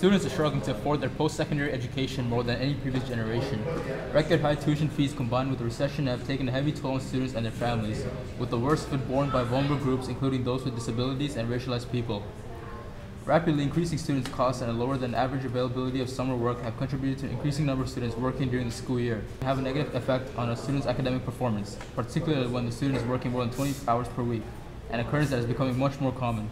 Students are struggling to afford their post-secondary education more than any previous generation. Record high tuition fees combined with the recession have taken a heavy toll on students and their families, with the worst of it borne by vulnerable groups including those with disabilities and racialized people. Rapidly increasing students' costs and a lower than average availability of summer work have contributed to an increasing number of students working during the school year and have a negative effect on a student's academic performance, particularly when the student is working more than 20 hours per week, an occurrence that is becoming much more common.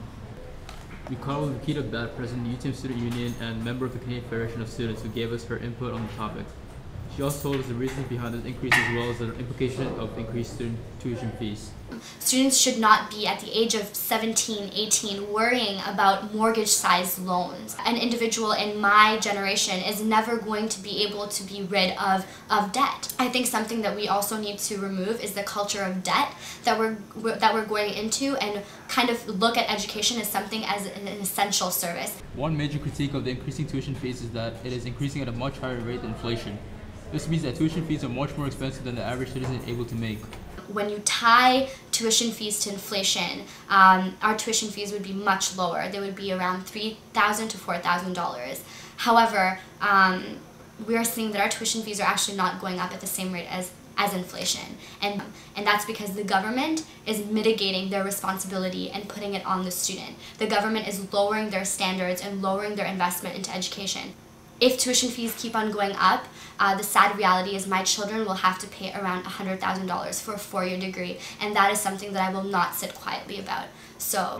We called with Nikita Bat, President of the Youth Student Union and member of the Canadian Federation of Students, who gave us her input on the topic. She also told us the reasons behind this increase as well as the implication of increased student tuition fees. Students should not be at the age of 17, 18 worrying about mortgage-sized loans. An individual in my generation is never going to be able to be rid of debt. I think something that we also need to remove is the culture of debt that we're going into, and kind of look at education as something as an essential service. One major critique of the increasing tuition fees is that it is increasing at a much higher rate than inflation. This means that tuition fees are much more expensive than the average citizen is able to make. When you tie tuition fees to inflation, our tuition fees would be much lower. They would be around $3,000 to $4,000. However, we are seeing that our tuition fees are actually not going up at the same rate as inflation. And that's because the government is mitigating their responsibility and putting it on the student. The government is lowering their standards and lowering their investment into education. If tuition fees keep on going up, the sad reality is my children will have to pay around $100,000 for a 4-year degree, and that is something that I will not sit quietly about. So.